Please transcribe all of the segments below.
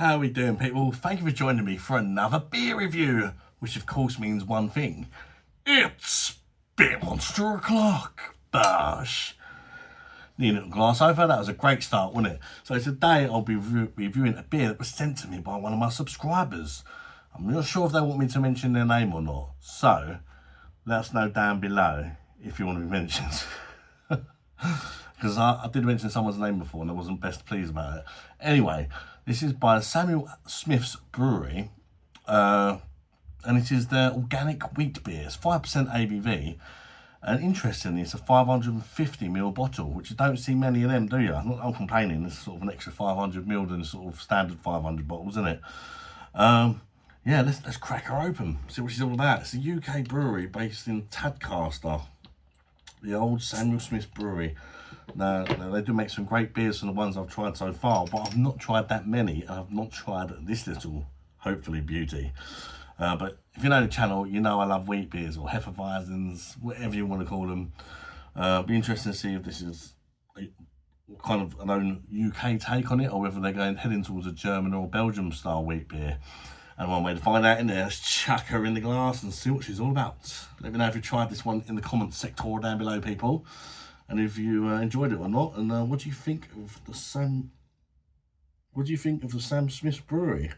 How are we doing, people? Thank you for joining me for another beer review, which of course means one thing. It's Beer Monster O'Clock. Bosh. Need a little glass over. That was a great start, wasn't it? So today I'll be reviewing a beer that was sent to me by one of my subscribers. I'm not sure if they want me to mention their name or not. So let us know down below if you want to be mentioned. Because I did mention someone's name before and I wasn't best pleased about it. Anyway, this is by Samuel Smith's Brewery, and it is their organic wheat beer. It's 5% ABV, and interestingly, it's a 550ml bottle, which you don't see many of them, do you? I'm complaining. It's sort of an extra 500ml than sort of standard 500 bottles, isn't it? Yeah, let's crack her open, see what she's all about. It's a UK brewery based in Tadcaster, the old Samuel Smith's Brewery. Now, they do make some great beers from the ones I've tried so far, but I've not tried that many, and I've not tried this little, hopefully, beauty. But if you know the channel, you know I love wheat beers, or Hefeweizens, whatever you want to call them. Be interesting to see if this is kind of an own UK take on it, or whether they're heading towards a German or Belgium style wheat beer. And one way to find out in there is chuck her in the glass and see what she's all about. Let me know if you tried this one in the comments sector down below, people. And if you enjoyed it or not, and what do you think of the Sam Smith's Brewery?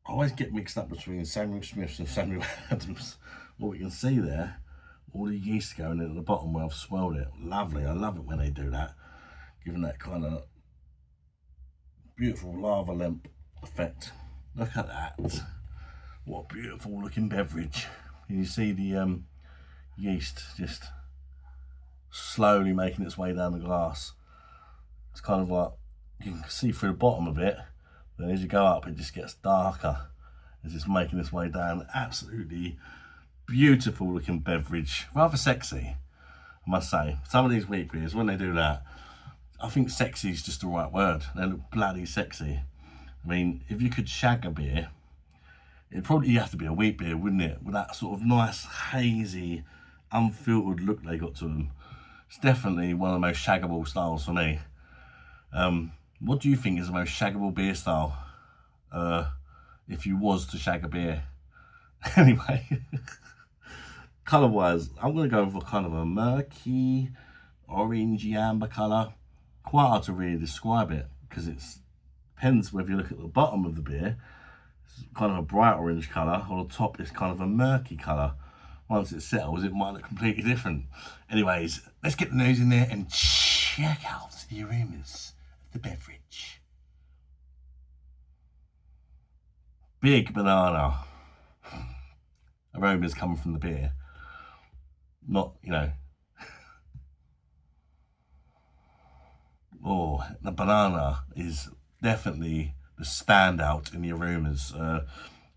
I always get mixed up between Samuel Smith's and Samuel Adams. What we can see there, all the yeast going in at the bottom where I've swirled it. Lovely. I love it when they do that, giving that kind of beautiful lava lamp effect. Look at that. What a beautiful looking beverage. You see the yeast just slowly making its way down the glass. It's kind of like, you can see through the bottom of it, then as you go up it just gets darker. It's just making its way down. Absolutely beautiful looking beverage. Rather sexy, I must say. Some of these wheat beers, when they do that, I think sexy is just the right word. They look bloody sexy. I mean, if you could shag a beer, it'd probably have to be a wheat beer, wouldn't it? With that sort of nice, hazy, unfiltered look they got to them. It's definitely one of the most shaggable styles for me. What do you think is the most shaggable beer style? If you was to shag a beer. Anyway, colour-wise, I'm going to go for kind of a murky, orangey amber colour. Quite hard to really describe it, because it depends whether you look at the bottom of the beer. Kind of a bright orange colour, on the top it's kind of a murky colour. Once it settles, it might look completely different. Anyways, let's get the nose in there and check out the aromas of the beverage. Big banana aromas coming from the beer. Not, you know. Oh, the banana is definitely the standout in the aromas. A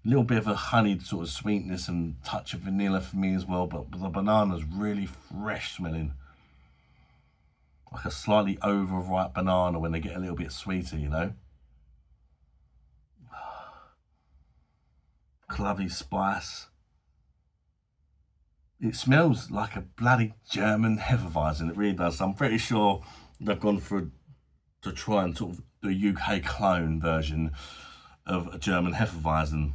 little bit of a honeyed sort of sweetness and touch of vanilla for me as well, but the banana's really fresh smelling. Like a slightly overripe banana when they get a little bit sweeter, you know. Clovey spice. It smells like a bloody German Hefeweizen, it really does. So I'm pretty sure they've gone for to try and sort of do a UK clone version of a German Hefeweizen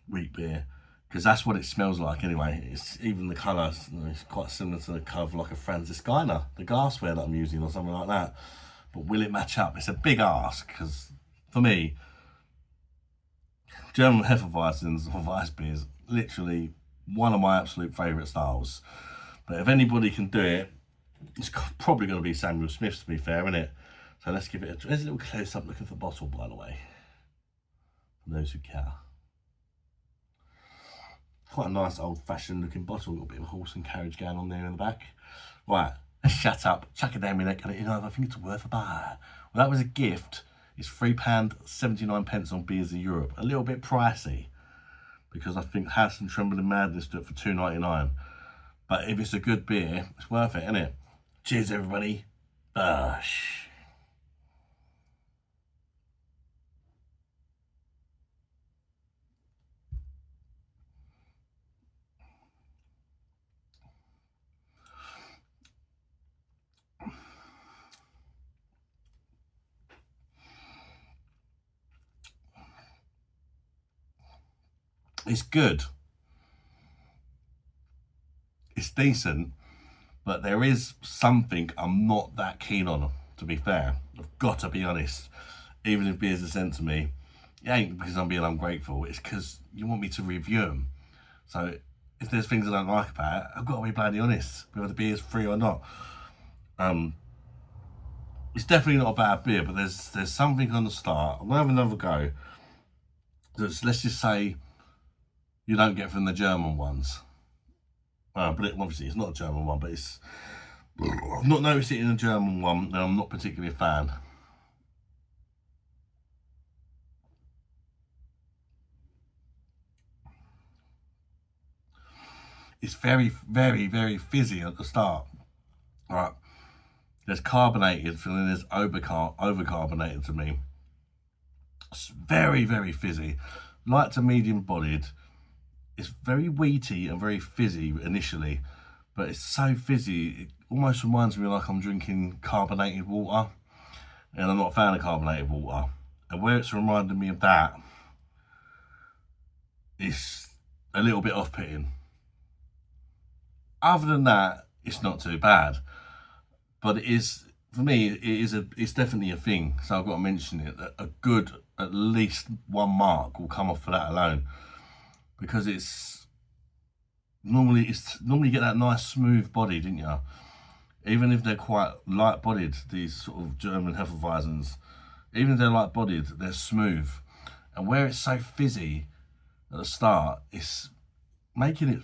wheat beer, because that's what it smells like anyway. It's even the colour, it's quite similar to the colour of like a Franziskaner, the glassware that I'm using or something like that. But will it match up? It's a big ask, because for me, German Hefeweizens or Weiss beers, literally one of my absolute favourite styles. But if anybody can do it, it's probably going to be Samuel Smith's, to be fair, isn't it? So let's give it there's a little close up looking for the bottle, by the way, for those who care. Quite a nice old fashioned looking bottle, a little bit of a horse and carriage going on there in the back. Right, let's shut up, chuck it down my neck, and you know, I think it's worth a buy. Well, that was a gift. It's £3.79 on Beers in Europe. A little bit pricey, because I think House and Trembling Madness do it for £2.99. But if it's a good beer, it's worth it, isn't it? Cheers, everybody. Bosh. It's good. It's decent, but there is something I'm not that keen on, to be fair. I've got to be honest. Even if beers are sent to me, it ain't because I'm being ungrateful, it's because you want me to review them. So if there's things I don't like about it, I've got to be bloody honest, whether the beer's free or not. It's definitely not a bad beer, but there's something on the start. I'm gonna have another go. Let's just say you don't get from the German ones. But obviously it's not a German one, but I've not noticed it in a German one, and I'm not particularly a fan. It's very, very, very fizzy at the start. Right. There's carbonated, and then there's overcarbonated to me. It's very, very fizzy. Light to medium bodied. It's very wheaty and very fizzy initially, but it's so fizzy, it almost reminds me like I'm drinking carbonated water, and I'm not a fan of carbonated water. And where it's reminding me of that, it's a little bit off-putting. Other than that, it's not too bad. But it is, for me, it's definitely a thing. So I've got to mention it. A good, at least 1 mark will come off for that alone, because it's normally you get that nice smooth body, didn't you? Even if they're quite light bodied, these sort of German Hefeweizens, even if they're light bodied, they're smooth. And where it's so fizzy at the start, it's making it,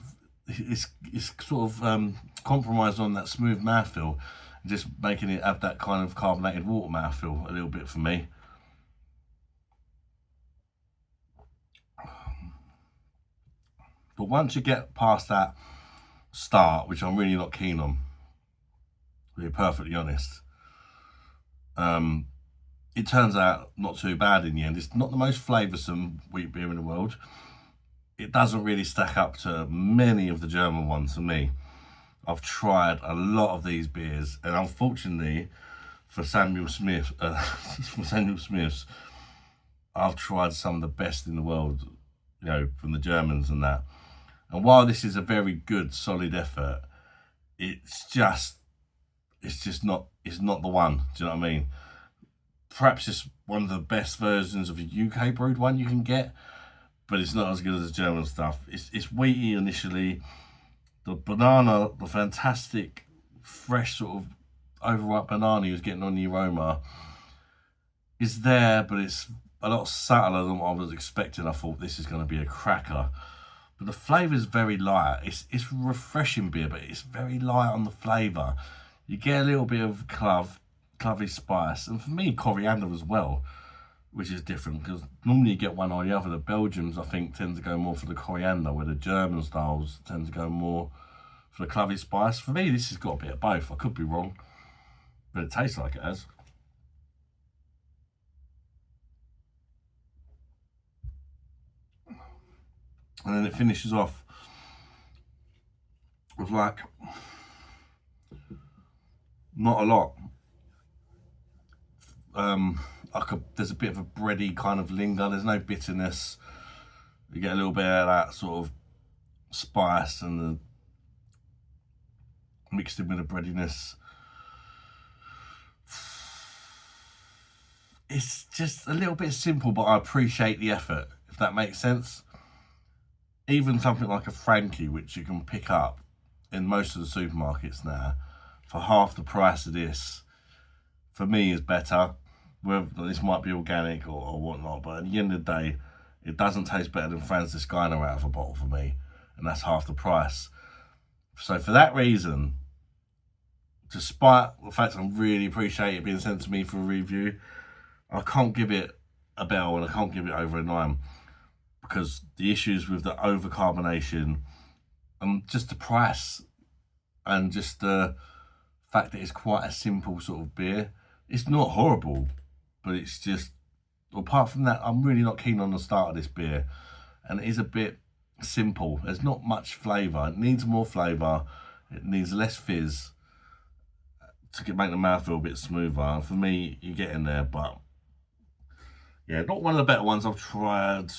it's sort of compromised on that smooth mouthfeel, and just making it have that kind of carbonated water mouthfeel a little bit for me. But once you get past that start, which I'm really not keen on, to be perfectly honest, it turns out not too bad in the end. It's not the most flavoursome wheat beer in the world. It doesn't really stack up to many of the German ones for me. I've tried a lot of these beers, and unfortunately for Samuel Smith's, I've tried some of the best in the world, you know, from the Germans and that. And while this is a very good, solid effort, it's not the one. Do you know what I mean? Perhaps it's one of the best versions of a UK brewed one you can get, but it's not as good as the German stuff. It's wheaty initially. The banana, the fantastic, fresh sort of overripe banana he was getting on the aroma is there, but it's a lot subtler than what I was expecting. I thought this is going to be a cracker. But the flavour is very light. It's refreshing beer, but it's very light on the flavour. You get a little bit of clovey spice, and for me, coriander as well, which is different, because normally you get one or the other. The Belgians, I think, tend to go more for the coriander, where the German styles tend to go more for the clovey spice. For me, this has got a bit of both. I could be wrong, but it tastes like it has. And then it finishes off with like not a lot. There's a bit of a bready kind of linger. There's no bitterness. You get a little bit of that sort of spice and the mixed in with the breadiness. It's just a little bit simple, but I appreciate the effort, if that makes sense. Even something like a Frankie, which you can pick up in most of the supermarkets now for half the price of this, for me is better. Whether this might be organic or whatnot, but at the end of the day, it doesn't taste better than Franziskaner out of a bottle for me, and that's half the price. So for that reason, despite the fact I really appreciate it being sent to me for a review, I can't give it a bell, and I can't give it over a 9. Because the issues with the overcarbonation and just the price and just the fact that it's quite a simple sort of beer. It's not horrible, but it's just, apart from that, I'm really not keen on the start of this beer. And it is a bit simple. There's not much flavour. It needs more flavour. It needs less fizz to make the mouth feel a bit smoother. And for me, you get in there, but yeah, not one of the better ones I've tried.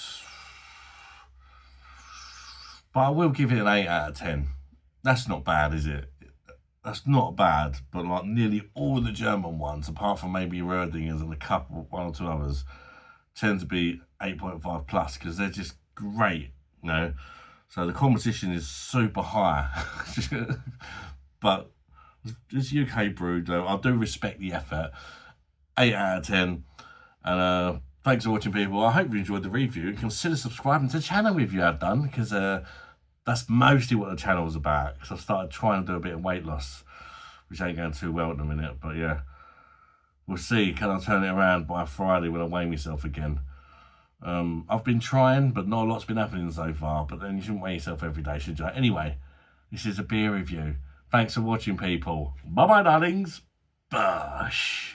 But I will give it an 8 out of 10. That's not bad, is it? That's not bad, but like nearly all the German ones, apart from maybe Rödingers and a couple, one or two others, tend to be 8.5 plus because they're just great, you know. So the competition is super high. But it's UK brewed though. I do respect the effort. 8 out of 10. And thanks for watching, people. I hope you enjoyed the review. Consider subscribing to the channel if you have done, because that's mostly what the channel was about. Because I've started trying to do a bit of weight loss, which ain't going too well at the minute. But yeah, we'll see. Can I turn it around by Friday when I weigh myself again? I've been trying, but not a lot's been happening so far. But then you shouldn't weigh yourself every day, should you? Anyway, this is a beer review. Thanks for watching, people. Bye-bye, darlings. Bush.